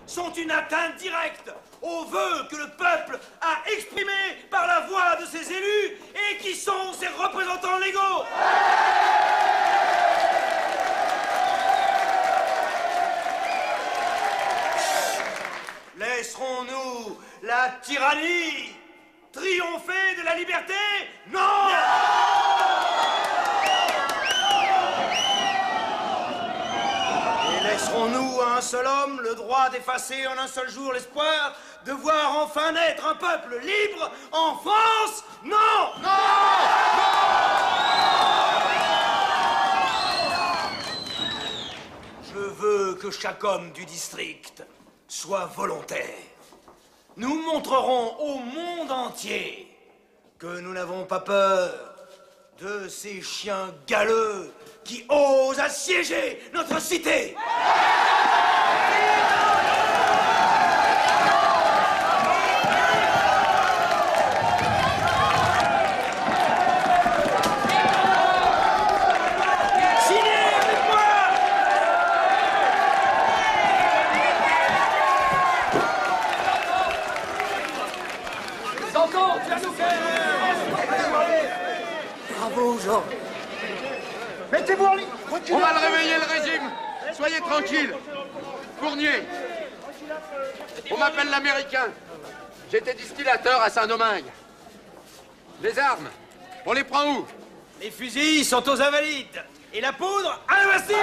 sont une atteinte directe aux vœux que le peuple a exprimés par la voix de ses élus et qui sont ses représentants légaux. Laisserons-nous la tyrannie triompher de la liberté? Non! Et laisserons-nous à un seul homme le droit d'effacer en un seul jour l'espoir de voir enfin naître un peuple libre en France? Non! Non! Je veux que chaque homme du district soit volontaire. Nous montrerons au monde entier que nous n'avons pas peur de ces chiens galeux qui osent assiéger notre cité. Bravo, Jean. Mettez-vous en ligne. On va le réveiller, le régime. Soyez tranquille. Fournier. On m'appelle l'Américain. J'étais distillateur à Saint-Domingue. Les armes, on les prend où? Les fusils sont aux Invalides. Et la poudre à la Bastille.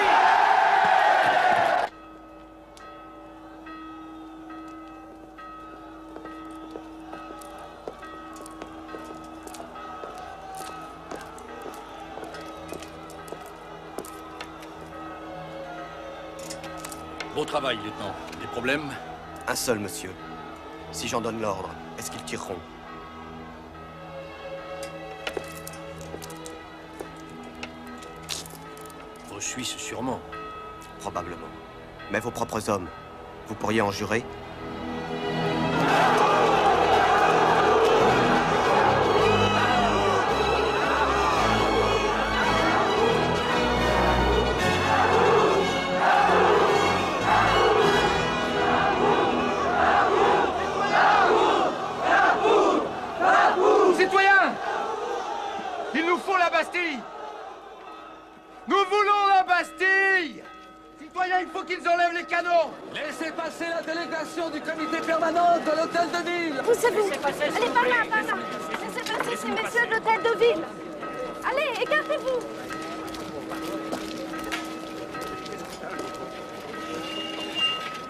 Beau travail, lieutenant. Des problèmes? Un seul, monsieur. Si j'en donne l'ordre, est-ce qu'ils tireront? Vos Suisses, sûrement. Probablement. Mais vos propres hommes, vous pourriez en jurer? Citoyens! Il nous faut la Bastille! Nous voulons la Bastille! Citoyens, il faut qu'ils enlèvent les canons! Laissez passer la délégation du comité permanent de l'hôtel de ville. Poussez-vous. Allez, par là, par là. Laissez passer ces messieurs de l'hôtel de ville. Allez, écartez-vous.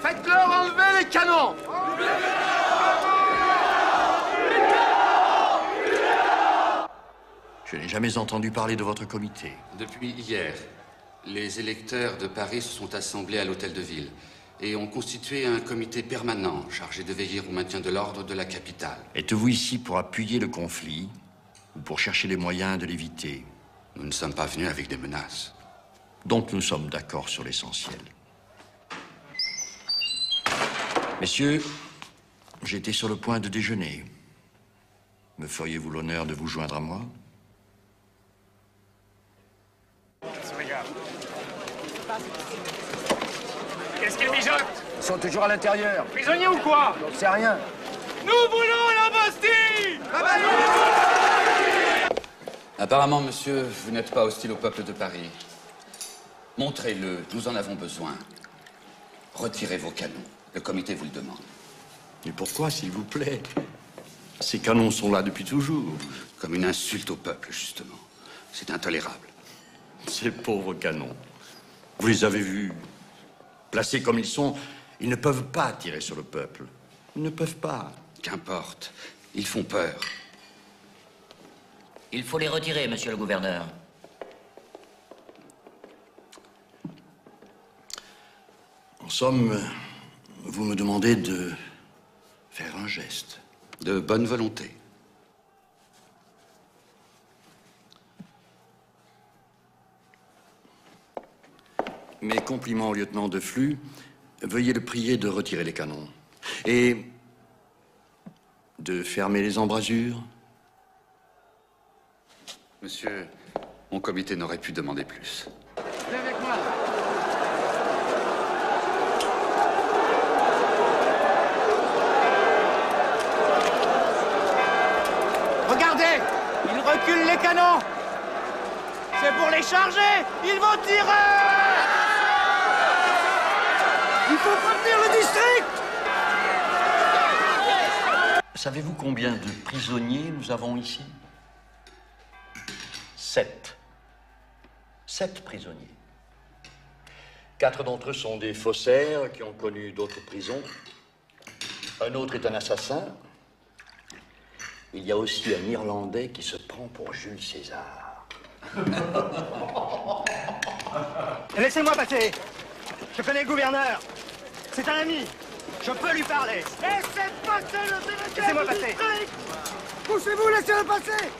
Faites-leur enlever les canons! Je n'ai jamais entendu parler de votre comité. Depuis hier, les électeurs de Paris se sont assemblés à l'hôtel de ville et ont constitué un comité permanent chargé de veiller au maintien de l'ordre de la capitale. Êtes-vous ici pour appuyer le conflit ou pour chercher les moyens de l'éviter? Nous ne sommes pas venus avec des menaces. Donc nous sommes d'accord sur l'essentiel. Messieurs, j'étais sur le point de déjeuner. Me feriez-vous l'honneur de vous joindre à moi? Qu'est-ce qu'ils mijotent? Ils sont toujours à l'intérieur. Prisonniers ou quoi? J'en sais rien. Nous voulons la Bastille! Apparemment, monsieur, vous n'êtes pas hostile au peuple de Paris. Montrez-le, nous en avons besoin. Retirez vos canons. Le comité vous le demande. Mais pourquoi, s'il vous plaît? Ces canons sont là depuis toujours. Comme une insulte au peuple, justement. C'est intolérable. Ces pauvres canons. Vous les avez vus. Placés comme ils sont, ils ne peuvent pas tirer sur le peuple. Ils ne peuvent pas. Qu'importe. Ils font peur. Il faut les retirer, monsieur le gouverneur. En somme, vous me demandez de faire un geste. De bonne volonté. Mes compliments au lieutenant de Flux. Veuillez le prier de retirer les canons. Et de fermer les embrasures. Monsieur, mon comité n'aurait pu demander plus. Viens avec moi. Ils reculent les canons. C'est pour les charger. Ils vont tirer. Il faut prévenir le district. Savez-vous combien de prisonniers nous avons ici? 7. 7 prisonniers. 4 d'entre eux sont des faussaires qui ont connu d'autres prisons. Un autre est un assassin. Il y a aussi un Irlandais qui se prend pour Jules César. Laissez-moi passer. Je connais le gouverneur. C'est un ami. Je peux lui parler. Laissez passer le délégué. Laissez-moi passer. Poussez-vous, laissez-le passer.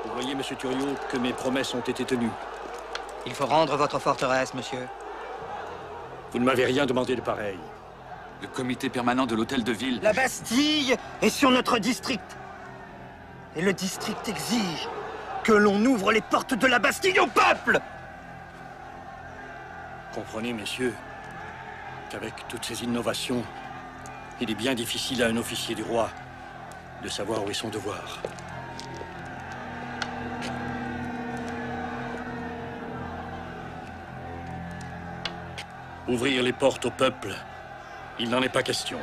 Vous voyez, monsieur Thuriot, que mes promesses ont été tenues. Il faut rendre votre forteresse, monsieur. Vous ne m'avez rien demandé de pareil. Le comité permanent de l'hôtel de ville... La Bastille est sur notre district. Et le district exige que l'on ouvre les portes de la Bastille au peuple. Comprenez, messieurs, qu'avec toutes ces innovations, il est bien difficile à un officier du roi de savoir où est son devoir. Ouvrir les portes au peuple, il n'en est pas question.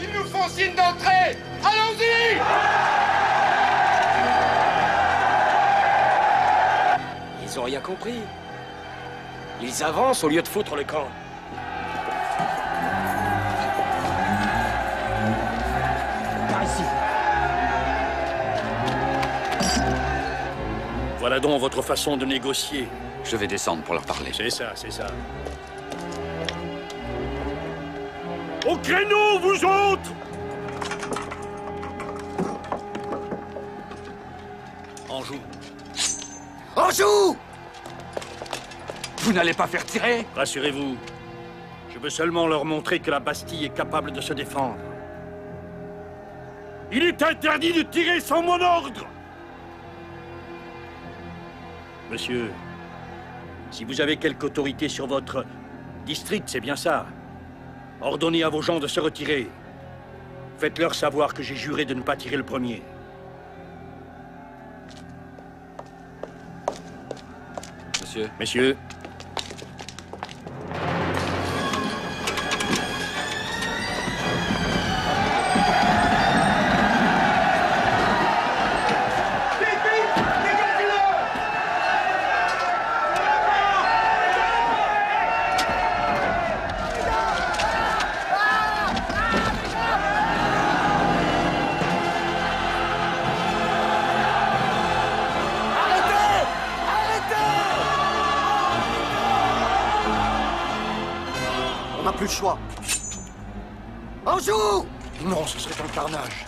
Ils nous font signe d'entrée. Allons-y. Ils ont rien compris. Ils avancent au lieu de foutre le camp. Voilà donc votre façon de négocier. Je vais descendre pour leur parler. C'est ça, c'est ça. Au créneau, vous autres! Anjou. Anjou! Vous n'allez pas faire tirer? Rassurez-vous. Je veux seulement leur montrer que la Bastille est capable de se défendre. Il est interdit de tirer sans mon ordre! Monsieur, si vous avez quelque autorité sur votre district, c'est bien ça. Ordonnez à vos gens de se retirer. Faites-leur savoir que j'ai juré de ne pas tirer le premier. Monsieur. Messieurs. Plus le choix. Anjou! Non, ce serait un carnage.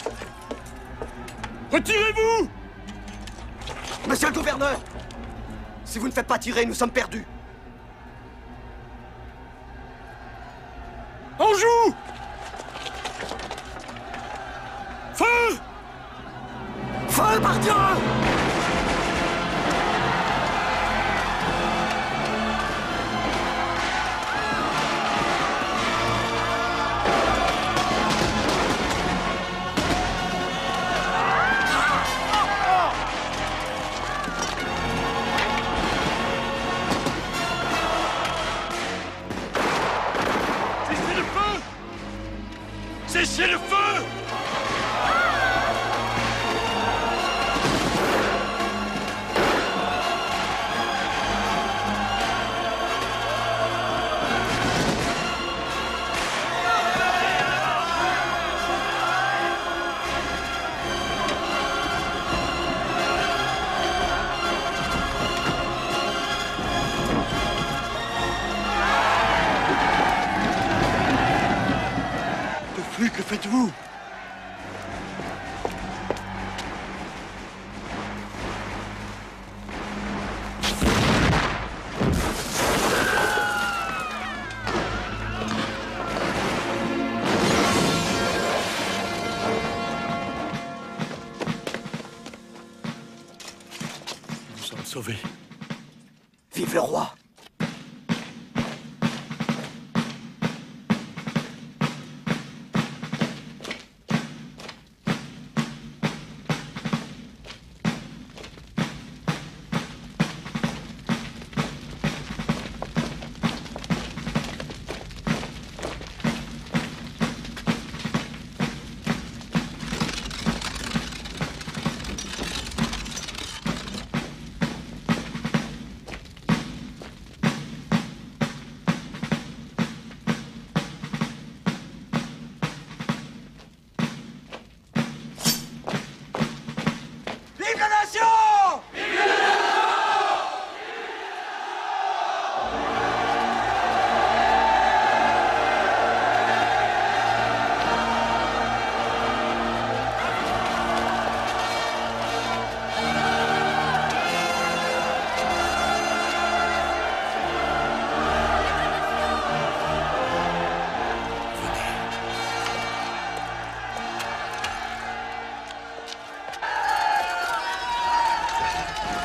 Retirez-vous! Monsieur le gouverneur! Si vous ne faites pas tirer, nous sommes perdus. Anjou! Feu! Feu, par Dieu! Cessez le feu! Que faites-vous? sauvé. Vive le roi! Vive la nation!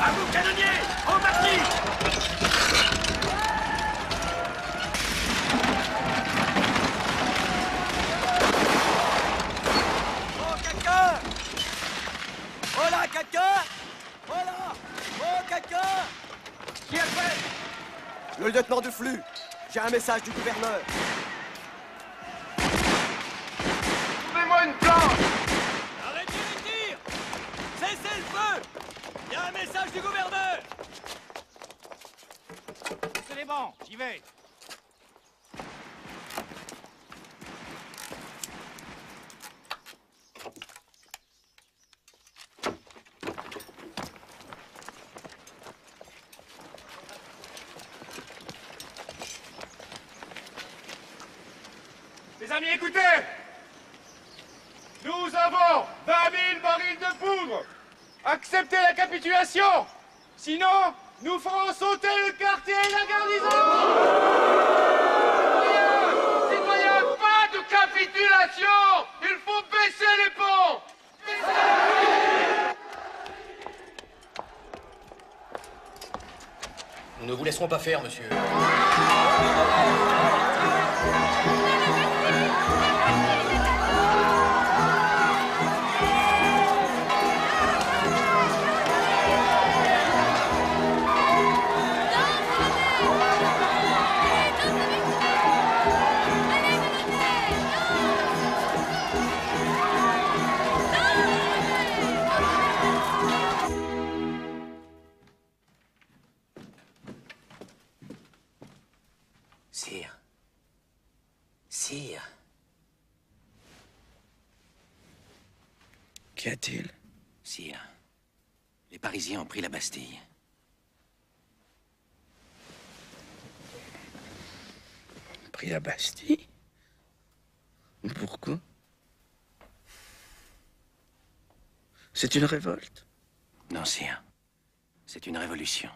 À vous, canonniers! En partie! Oh, quelqu'un! Oh là, quelqu'un! Oh là! Oh, quelqu'un! Qui a fait? Le lieutenant de flux. J'ai un message du gouverneur. Trouvez-moi une planche! Arrêtez les tirs! Cessez le feu! Il y a un message du gouverneur! C'est les bancs, j'y vais. Les amis, écoutez! Nous avons 20 000 barils de poudre! Acceptez la capitulation! Sinon, nous ferons sauter le quartier et la garnison! Citoyens, pas de capitulation! Il faut baisser les ponts! Nous ne vous laisserons pas faire, monsieur. Sire. Sire. Qu'y a-t-il? Sire. Les Parisiens ont pris la Bastille. Pris la Bastille? Pourquoi? C'est une révolte? Non, sire. C'est une révolution.